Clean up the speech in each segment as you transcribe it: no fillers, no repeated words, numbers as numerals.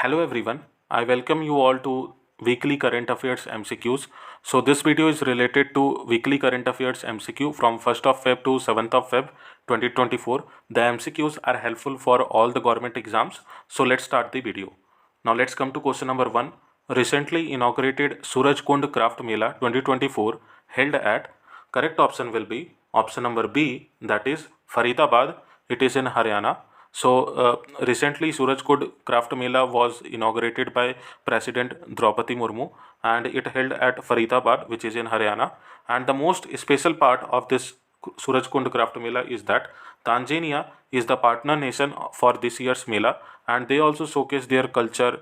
Hello everyone, I welcome you all to weekly current affairs MCQs. So this video is related to weekly current affairs MCQ from 1st of Feb to 7th of Feb 2024. The MCQs are helpful for all the government exams. So let's start the video. Now let's come to question number 1. Recently inaugurated Surajkund Craft Mela 2024 held at, correct option will be option number B, that is Faridabad. It is in Haryana. Recently Surajkund Craft Mela was inaugurated by President Draupadi Murmu and it held at Faridabad, which is in Haryana. And the most special part of this Surajkund Craft Mela is that Tanzania is the partner nation for this year's Mela, and they also showcase their culture,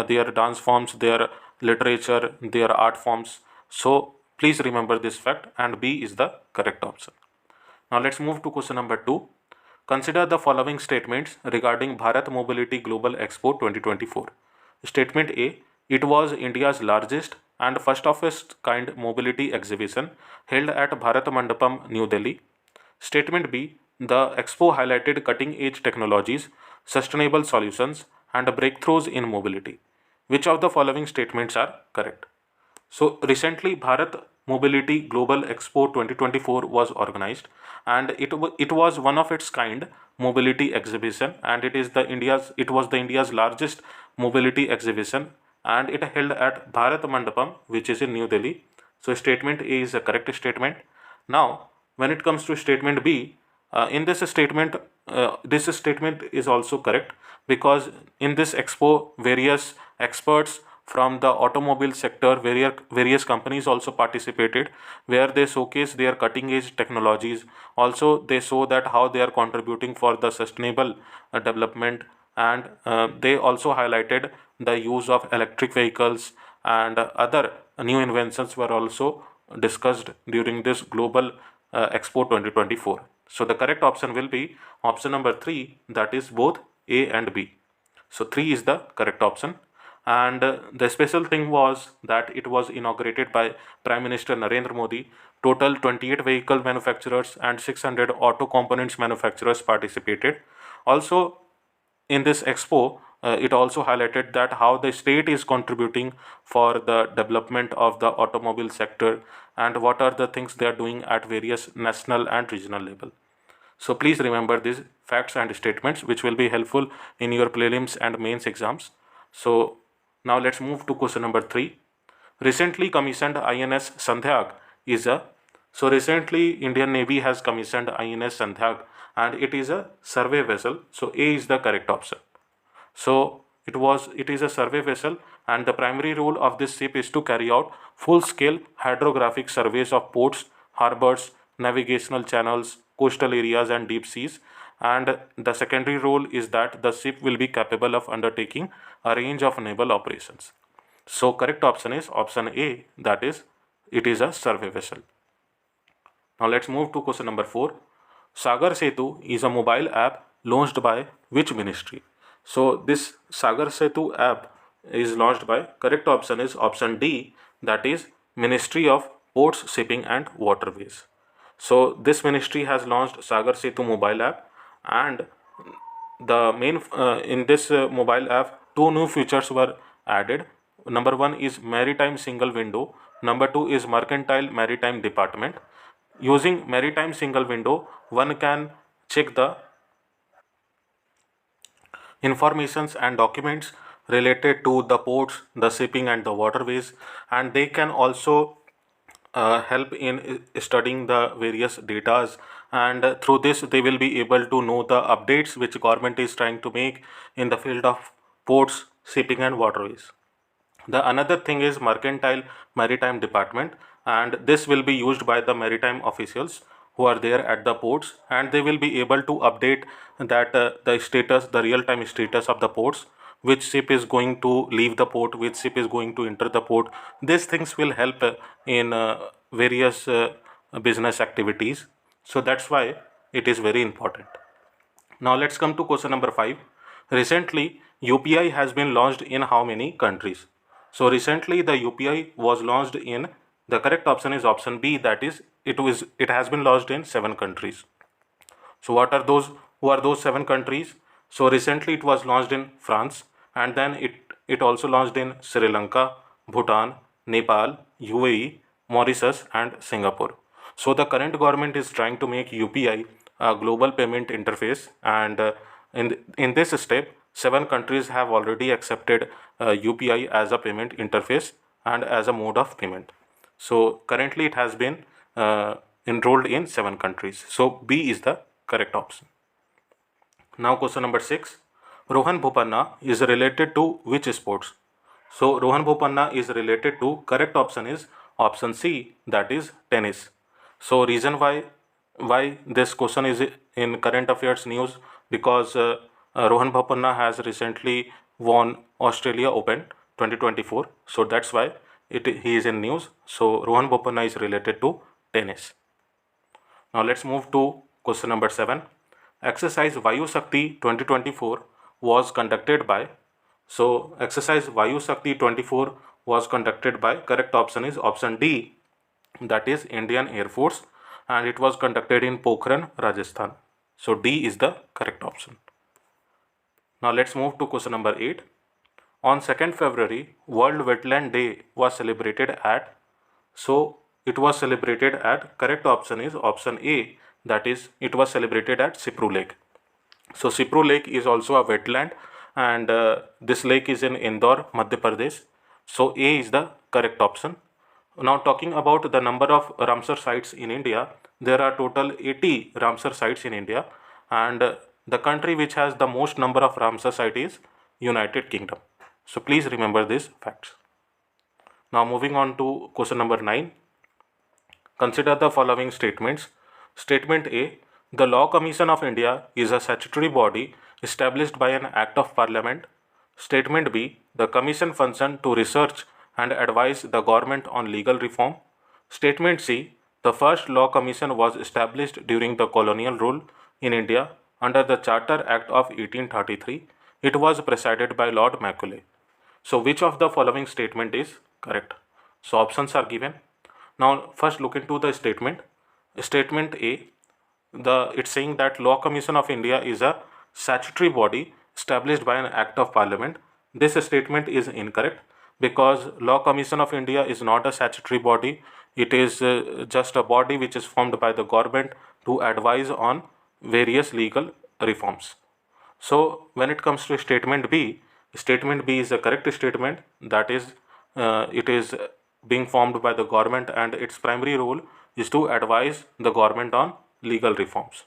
their dance forms, their literature, their art forms. So please remember this fact, and B is the correct option. Now let's move to question number 2. Consider the following statements regarding Bharat Mobility Global Expo 2024. Statement A. It was India's largest and first of its kind mobility exhibition held at Bharat Mandapam, New Delhi. Statement B. The expo highlighted cutting-edge technologies, sustainable solutions, and breakthroughs in mobility. Which of the following statements are correct? So recently Bharat Mobility Global Expo 2024 was organized, and it was one of its kind mobility exhibition, and it was the India's largest mobility exhibition, and it held at Bharat Mandapam, which is in New Delhi. So statement A is a correct statement. Now when it comes to statement B, in this statement is also correct, because in this expo various experts from the automobile sector, various companies also participated, where they showcase their cutting edge technologies. Also they show that how they are contributing for the sustainable development, and they also highlighted the use of electric vehicles, and other new inventions were also discussed during this global Expo 2024. So the correct option will be option number 3, that is both A and B. So 3 is the correct option. And the special thing was that it was inaugurated by Prime Minister Narendra Modi. Total 28 vehicle manufacturers and 600 auto components manufacturers participated. Also in this expo, it also highlighted that how the state is contributing for the development of the automobile sector, and what are the things they are doing at various national and regional level. So please remember these facts and statements, which will be helpful in your prelims and mains exams. So now let's move to question number 3. Recently commissioned INS Sandhyag is a, so recently Indian Navy has commissioned INS Sandhyag, and it is a survey vessel. So A is the correct option. So it is a survey vessel, and the primary role of this ship is to carry out full-scale hydrographic surveys of ports, harbors, navigational channels, coastal areas, and deep seas. And the secondary role is that the ship will be capable of undertaking a range of naval operations. So correct option is option A, that is it is a survey vessel. Now let's move to question number 4. Sagar Setu is a mobile app launched by which ministry? So this Sagar Setu app is launched by, correct option is option D, that is Ministry of Ports, Shipping and Waterways. So this ministry has launched Sagar Setu mobile app, and the main in this mobile app, 2 new features were added. Number 1 is maritime single window. Number 2 is mercantile maritime department. Using maritime single window, one can check the informations and documents related to the ports, the shipping and the waterways, and they can also help in studying the various datas, and through this they will be able to know the updates which government is trying to make in the field of ports, shipping and waterways. The another thing is mercantile maritime department, and this will be used by the maritime officials who are there at the ports, and they will be able to update that the real time status of the ports, which ship is going to leave the port, which ship is going to enter the port. These things will help in various business activities. So that's why it is very important. Now let's come to question number 5. Recently UPI has been launched in how many countries? So recently the UPI was launched in, the correct option is option B, that is it has been launched in 7 countries. So what are those, who are those 7 countries? So recently it was launched in France, and then it also launched in Sri Lanka, Bhutan, Nepal, UAE, Mauritius, and Singapore. So the current government is trying to make UPI a global payment interface, and in this step, 7 countries have already accepted UPI as a payment interface and as a mode of payment. So currently it has been enrolled in 7 countries. So B is the correct option. Now question number 6. Rohan Bopanna is related to which sports? So Rohan Bopanna is related to, correct option is option C, that is tennis. So reason why this question is in current affairs news, because Rohan Bopanna has recently won Australia Open 2024. So that's why he is in news. So Rohan Bopanna is related to tennis. Now let's move to question number 7. Exercise Vayu Shakti 2024 was conducted by. So exercise Vayu Shakti 24 was conducted by, correct option is option D, that is Indian Air Force, and it was conducted in Pokhran, Rajasthan. So D is the correct option. Now let's move to question number 8. On 2nd February, World Wetland Day was celebrated at. So it was celebrated at, correct option is option A, that is it was celebrated at Sipru Lake. So Sipru Lake is also a wetland, and this lake is in Indore, Madhya Pradesh. So A is the correct option. Now talking about the number of Ramsar sites in India, there are total 80 Ramsar sites in India, and the country which has the most number of Ramsar sites is United Kingdom. So please remember these facts. Now moving on to question number 9. Consider the following statements. Statement A. The Law Commission of India is a statutory body established by an Act of Parliament. Statement B. The Commission functions to research and advise the government on legal reform. Statement C. The first Law Commission was established during the colonial rule in India under the Charter Act of 1833. It was presided by Lord Macaulay. So which of the following statement is correct? So options are given. Now first look into the statement. Statement A, it's saying that Law Commission of India is a statutory body established by an Act of Parliament. This statement is incorrect, because Law Commission of India is not a statutory body. It is just a body which is formed by the government to advise on various legal reforms. So when it comes to statement B is the correct statement, that is it is being formed by the government, and its primary role is to advise the government on legal reforms.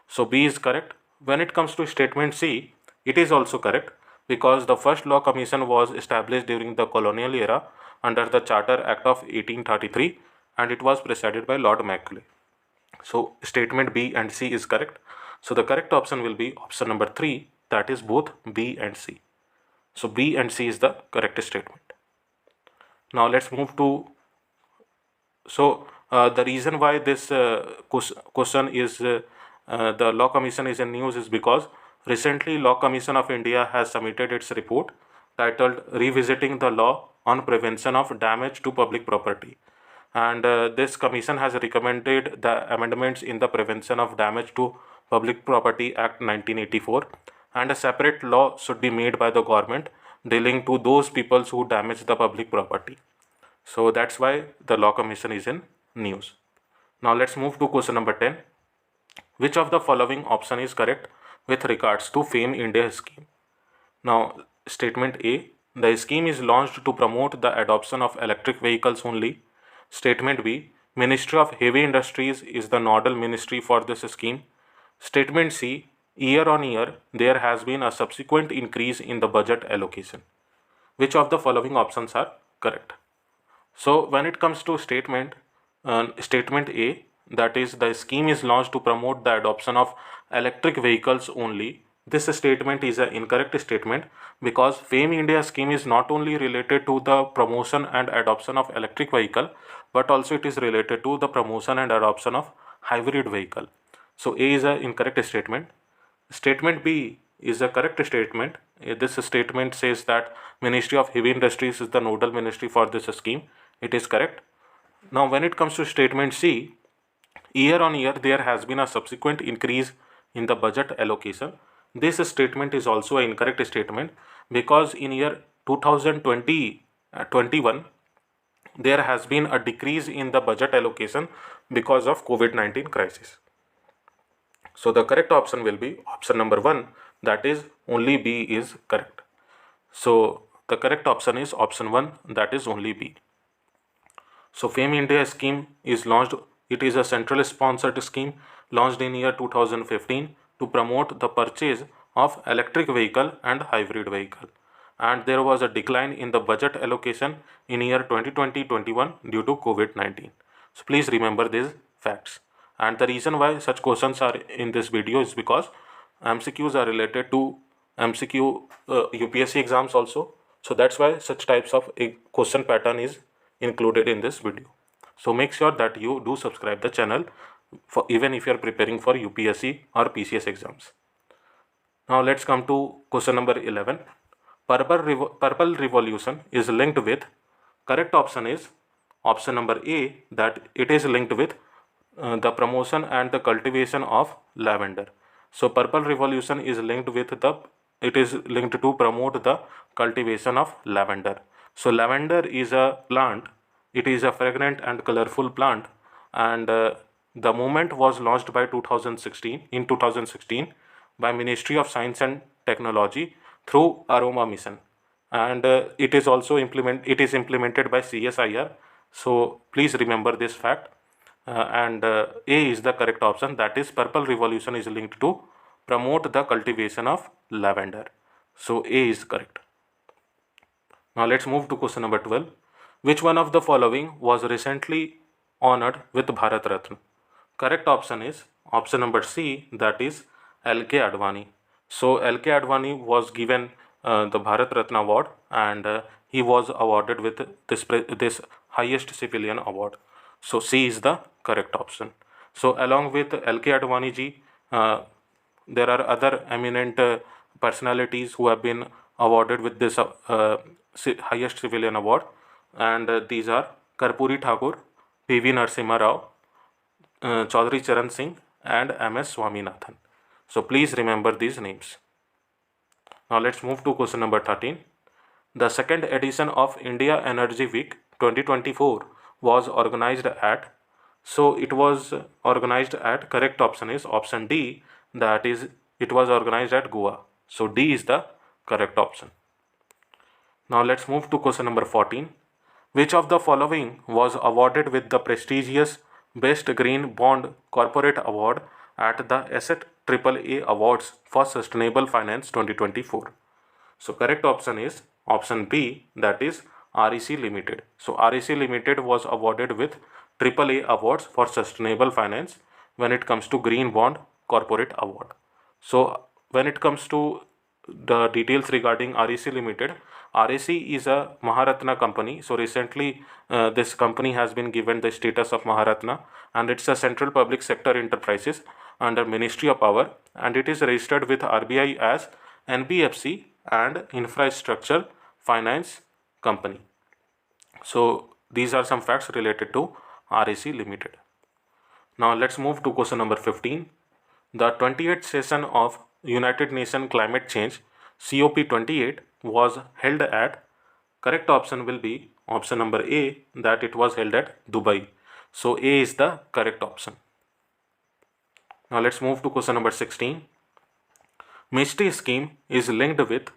So B is correct. When it comes to statement C, it is also correct, because the first Law Commission was established during the colonial era under the Charter Act of 1833, and it was presided by Lord Macaulay. So statement B and C is correct. So the correct option will be option number 3, that is both B and C. So B and C is the correct statement. Now let's move to, so the reason why this question is the Law Commission is in news is because recently Law Commission of India has submitted its report titled Revisiting the Law on Prevention of Damage to Public Property, and this commission has recommended the amendments in the Prevention of Damage to Public Property Act 1984, and a separate law should be made by the government dealing to those people who damage the public property. So that's why the Law Commission is in news. Now let's move to question number 10. Which of the following option is correct with regards to FAME India scheme? Now statement A, the scheme is launched to promote the adoption of electric vehicles only. Statement B, Ministry of Heavy Industries is the nodal ministry for this scheme. Statement C, year on year there has been a subsequent increase in the budget allocation. Which of the following options are correct? So when it comes to statement A, that is the scheme is launched to promote the adoption of electric vehicles only, this statement is an incorrect statement, because FAME India scheme is not only related to the promotion and adoption of electric vehicle, but also it is related to the promotion and adoption of hybrid vehicle. So A is an incorrect statement. Statement B is a correct statement. This statement says that Ministry of Heavy Industries is the nodal ministry for this scheme. It is correct. Now when it comes to statement C, year on year there has been a subsequent increase in the budget allocation. This statement is also an incorrect statement, because in year 2020-21, there has been a decrease in the budget allocation because of COVID-19 crisis. So the correct option will be option number 1, that is only B is correct. So the correct option is option 1, that is only B. So FAME India scheme is launched. It is a central sponsored scheme launched in year 2015 to promote the purchase of electric vehicle and hybrid vehicle. And there was a decline in the budget allocation in year 2020-21 due to COVID-19. So please remember these facts. And the reason why such questions are in this video is because MCQs are related to MCQ UPSC exams also. So that's why such types of a question pattern is included in this video. So make sure that you do subscribe the channel for even if you are preparing for UPSC or PCS exams. Now let's come to question number 11. Purple revolution is linked with, correct option is option number A, that it is linked with the promotion and the cultivation of lavender. So purple revolution is linked with it is linked to promote the cultivation of lavender. So lavender is a plant. It is a fragrant and colorful plant, and the movement was launched by 2016 by Ministry of Science and Technology through Aroma Mission, and it is implemented by CSIR. So please remember this fact, and A is the correct option, that is purple revolution is linked to promote the cultivation of lavender. So A is correct. Now let's move to question number 12. Which one of the following was recently honored with Bharat Ratna? Correct option is option number C, that is L.K. Advani. So L.K. Advani was given the Bharat Ratna award, and he was awarded with this highest civilian award. So C is the correct option. So along with L.K. Advani ji, there are other eminent personalities who have been awarded with this highest civilian award, and these are Karpuri Thakur, P.V. Narasimha Rao, Chaudhary Charan Singh, and M.S. Swaminathan. So please remember these names. Now let's move to question number 13. The second edition of India Energy Week 2024 was organized at, so it was organized at, correct option is option D, that is it was organized at Goa. So D is the correct option. Now let's move to question number 14. Which of the following was awarded with the prestigious Best Green Bond Corporate Award at the Asset AAA Awards for Sustainable Finance 2024? So correct option is option B, that is REC Limited. So REC Limited was awarded with AAA Awards for Sustainable Finance when it comes to Green Bond Corporate Award. So when it comes to the details regarding REC Limited, REC is a Maharatna company. So recently this company has been given the status of Maharatna, and it's a central public sector enterprises under Ministry of Power, and it is registered with RBI as NBFC and Infrastructure Finance Company. So these are some facts related to REC Limited. Now let's move to question number 15. The 28th session of United Nations Climate Change COP28 was held at, correct option will be option number A, that it was held at Dubai. So A is the correct option. Now let's move to question number 16. Mystery scheme is linked with,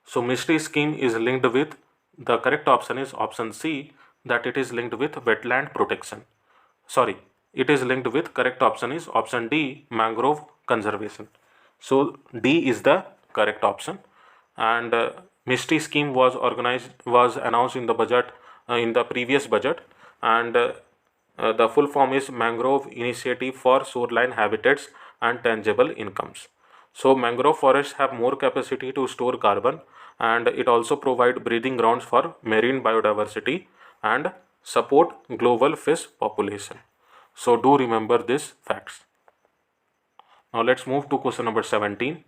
so mystery scheme is linked with, the correct option is option C, that it is linked with wetland protection. Sorry, it is linked with, correct option is option D, mangrove conservation. So D is the correct option, and mystery scheme was announced in the budget, in the previous budget, and the full form is Mangrove Initiative for Shoreline Habitats and Tangible Incomes. So mangrove forests have more capacity to store carbon, and it also provide breathing grounds for marine biodiversity and support global fish population. So do remember these facts. Now let's move to question number 17.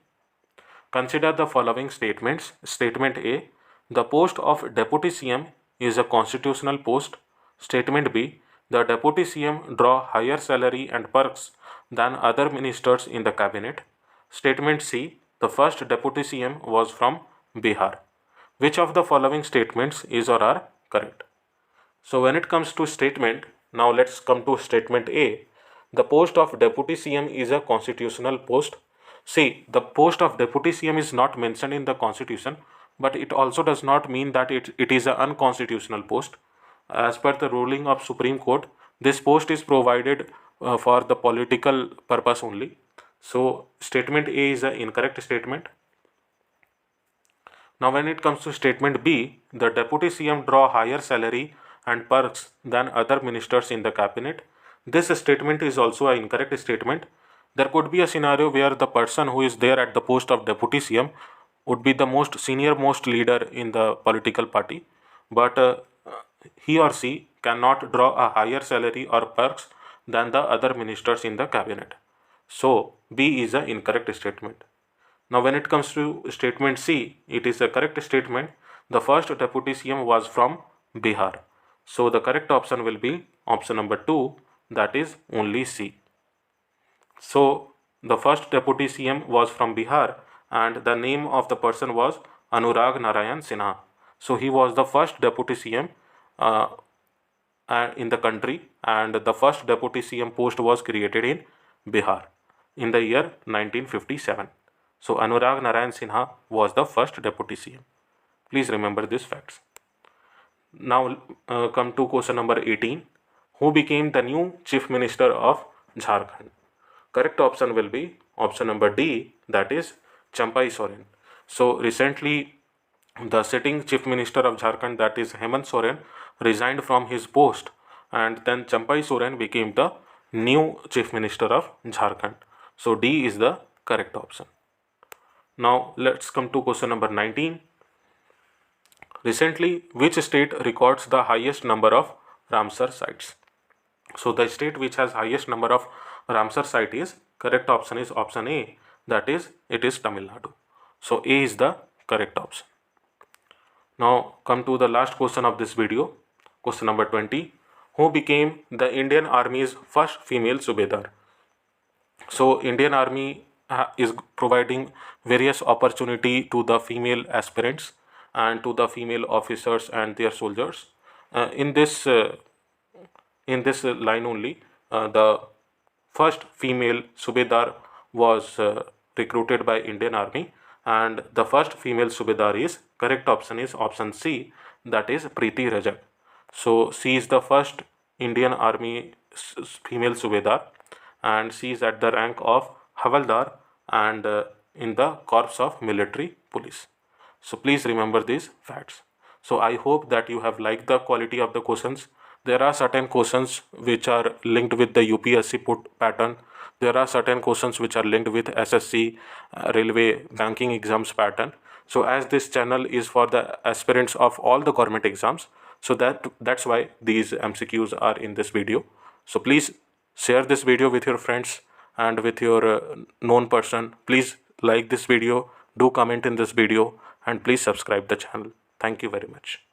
Consider the following statements. Statement A, the post of Deputy CM is a constitutional post. Statement B, the Deputy CM draw higher salary and perks than other ministers in the cabinet. Statement C, the first Deputy CM was from Bihar. Which of the following statements is or are correct? So when it comes to statement, now let's come to statement A. The post of deputy CM is a constitutional post. See, the post of deputy CM is not mentioned in the constitution, but it also does not mean that it is an unconstitutional post. As per the ruling of Supreme Court, this post is provided for the political purpose only. So statement A is an incorrect statement. Now when it comes to statement B, the deputy CM draw higher salary and perks than other ministers in the cabinet. This statement is also an incorrect statement. There could be a scenario where the person who is there at the post of deputy CM would be the most senior most leader in the political party, but he or she cannot draw a higher salary or perks than the other ministers in the cabinet. So B is an incorrect statement. Now when it comes to statement C, it is a correct statement. The first deputy CM was from Bihar. So the correct option will be option number 2, that is only C. So the first deputy CM was from Bihar and the name of the person was Anurag Narayan Sinha. So he was the first deputy CM in the country, and the first deputy CM post was created in Bihar in the year 1957. So Anurag Narayan Sinha was the first deputy CM. Please remember these facts. Now come to question number 18. Who became the new chief minister of Jharkhand? Correct option will be option number D, that is Champai Soren. So recently the sitting chief minister of Jharkhand, that is Hemant Soren, resigned from his post, and then Champai Soren became the new chief minister of Jharkhand. So D is the correct option. Now let's come to question number 19. Recently, which state records the highest number of Ramsar sites? So the state which has highest number of Ramsar site is, correct option is option A, that is it is Tamil Nadu. So A is the correct option. Now come to the last question of this video, question number 20. Who became the Indian Army's first female Subedar? So Indian Army is providing various opportunity to the female aspirants and to the female officers and their soldiers. In this line only, the first female Subedar was recruited by Indian Army, and the first female Subedar is, correct option is option C, that is Preeti Rajak. So she is the first Indian Army female Subedar, and she is at the rank of Havaldar and in the corps of military police. So please remember these facts. So I hope that you have liked the quality of the questions. There are certain questions which are linked with the UPSC pattern. There are certain questions which are linked with SSC, railway, banking exams pattern. So as this channel is for the aspirants of all the government exams, so that's why these MCQs are in this video. So please share this video with your friends and with your known person. Please like this video, do comment in this video, and please subscribe the channel. Thank you very much.